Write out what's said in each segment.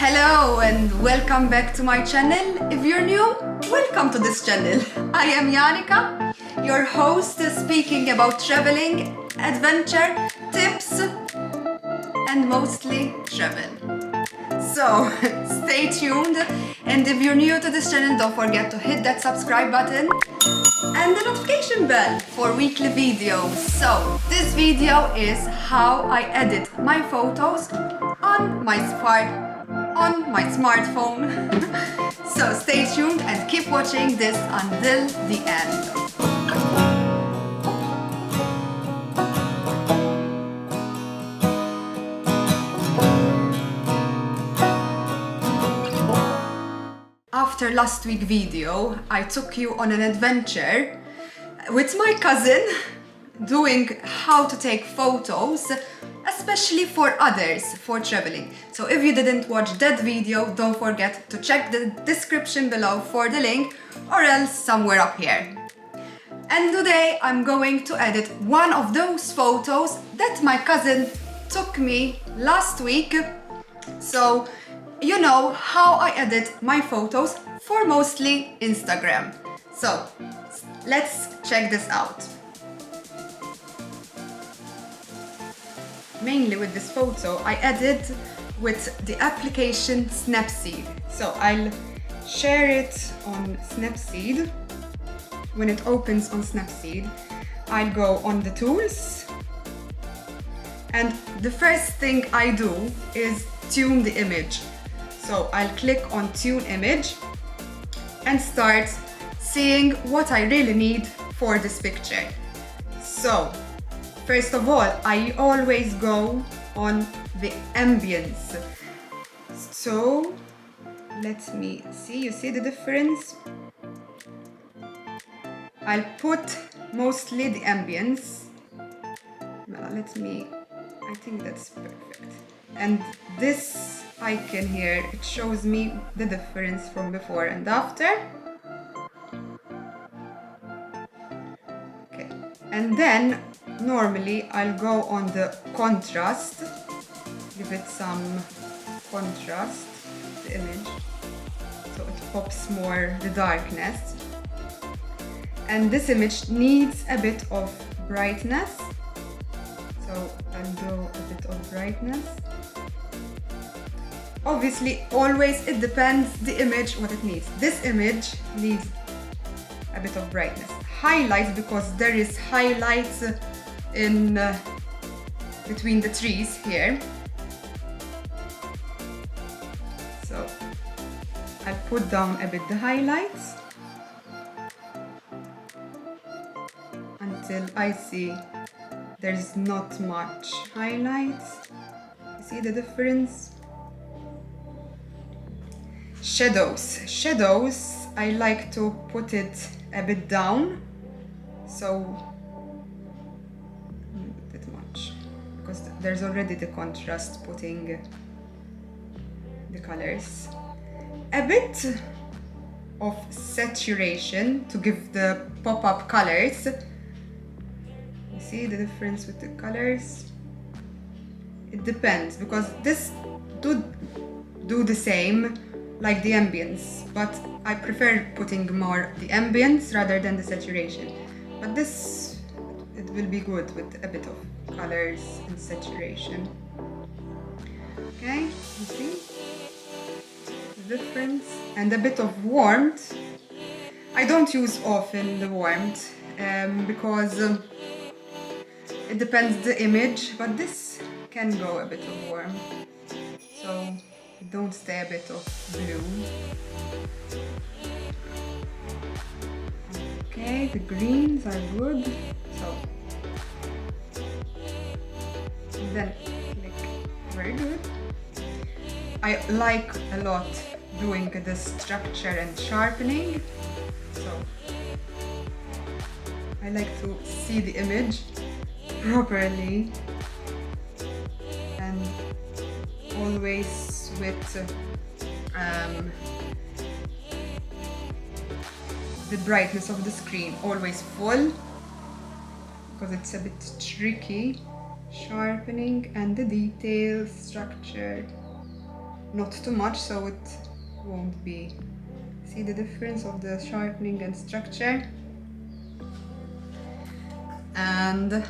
Hello and welcome back to my channel. If you're new, welcome to this channel. I am Yanika, your host speaking about traveling, adventure, tips, and mostly travel. So stay tuned, and if you're new to this channel, don't forget to hit that subscribe button and the notification bell for weekly videos. So this video is how I edit my photos on my smartphone. So stay tuned and keep watching this until the end. After last week's video, I took you on an adventure with my cousin doing how to take photos, especially for others, for traveling. So if you didn't watch that video, don't forget to check the description below for the link, or else somewhere up here. And today I'm going to edit one of those photos that my cousin took me last week. So you know how I edit my photos for mostly Instagram. So let's check this out. Mainly with this photo, I edit with the application Snapseed. So I'll share it on Snapseed. When it opens on Snapseed, I'll go on the tools. And the first thing I do is tune the image. So I'll click on tune image and start seeing what I really need for this picture. So first of all, I always go on the ambience. So let me see, you see the difference? I'll put mostly the ambience. I think that's perfect. And this icon here, it shows me the difference from before and after. Okay, and then normally I'll go on the contrast, give it some contrast, the image, so it pops more the darkness. And this image needs a bit of brightness, so I'll do a bit of brightness. Obviously, always it depends the image what it needs. This image needs a bit of brightness. Highlights, because there is highlights in between the trees here. So I put down a bit the highlights until I see there's not much highlights. You see the difference? Shadows, I like to put it a bit down, so not that much, because there's already the contrast putting the colors. A bit of saturation to give the pop-up colors. You see the difference with the colors? It depends, because this do the same like the ambience, but I prefer putting more the ambience rather than the saturation. But this, it will be good with a bit of colors and saturation. Okay, you see the difference? And a bit of warmth. I don't use often the warmth because it depends the image, but this can go a bit of warmth. So don't stay a bit of blue. Okay, the greens are good. So then click, very good. I like a lot doing the structure and sharpening. So I like to see the image properly, and always with the brightness of the screen always full, because it's a bit tricky sharpening and the detail structure. not too much so it won't be. See the difference of the sharpening and structure? And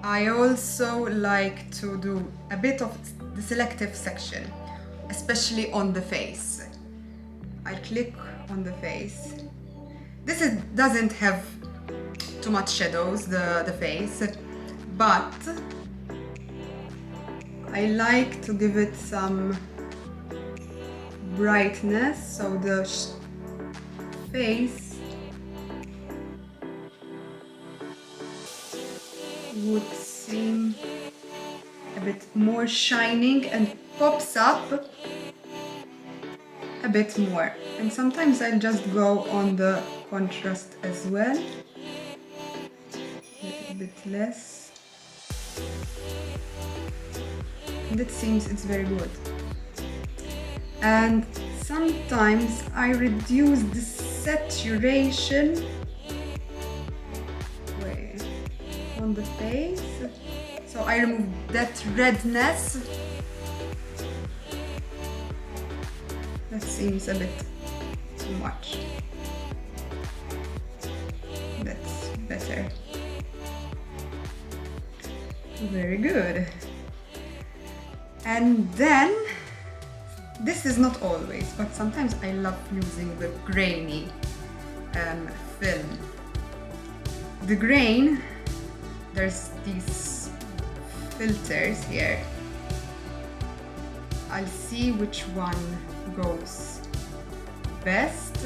I also like to do a bit of the selective section, especially on the face. I click on the face. This doesn't have too much shadows, the face, but I like to give it some brightness, so the face would seem a bit more shining and pops up a bit more. And sometimes I'll just go on the contrast as well, a little bit less, and it seems it's very good. And sometimes I reduce the saturation on the face, so I remove that redness. That seems a bit too much. That's better. Very good. And then, this is not always, but sometimes I love using the grainy film. The grain, there's these filters here. I'll see which one goes best.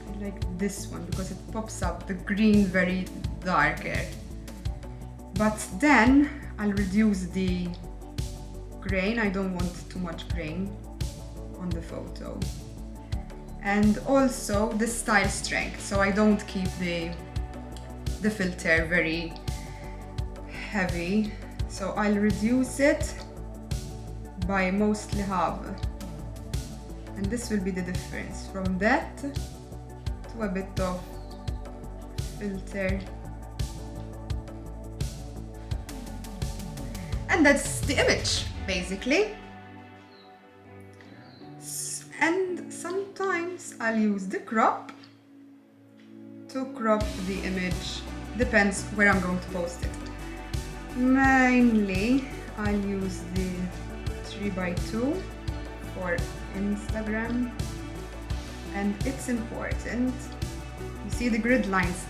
I like this one because it pops up the green very darker. But then I'll reduce the grain. I don't want too much grain on the photo. And also the style strength, so I don't keep the filter very heavy, so I'll reduce it by mostly half, and this will be the difference from that to a bit of filter. And that's the image basically. And sometimes I'll use the crop to crop the image, depends where I'm going to post it. Mainly I'll use the 3x2 for Instagram, and it's important. You see the grid lines.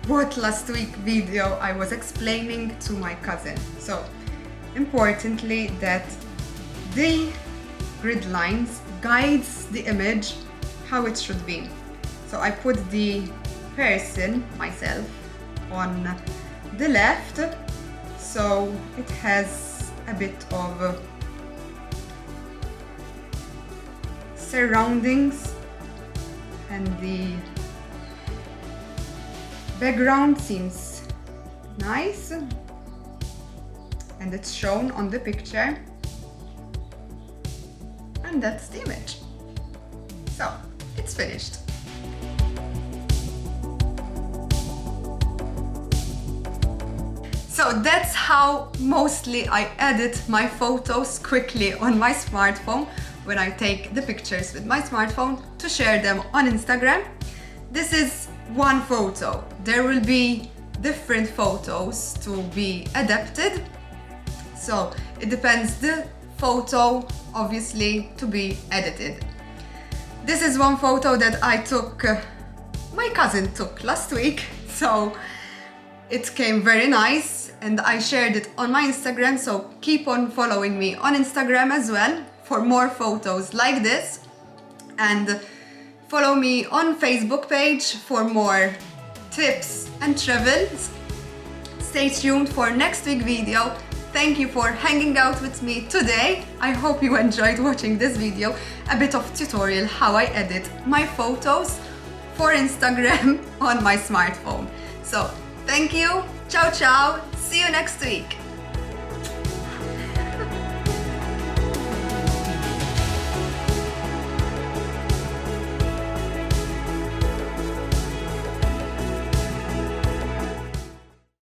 What last week video I was explaining to my cousin. So importantly that the grid lines guides the image how it should be. So I put the person, myself, on the left, so it has a bit of surroundings, and the background seems nice and it's shown on the picture. And that's the image. So, it's finished. So that's how mostly I edit my photos quickly on my smartphone when I take the pictures with my smartphone to share them on Instagram. This is one photo. There will be different photos to be adapted. So it depends the photo obviously to be edited. This is one photo that I took, my cousin took last week, so it came very nice and I shared it on my Instagram, so keep on following me on Instagram as well for more photos like this, and follow me on Facebook page for more tips and travels. Stay tuned for next week's video. Thank you for hanging out with me today. I hope you enjoyed watching this video, a bit of tutorial how I edit my photos for Instagram on my smartphone. So thank you, ciao ciao, see you next week.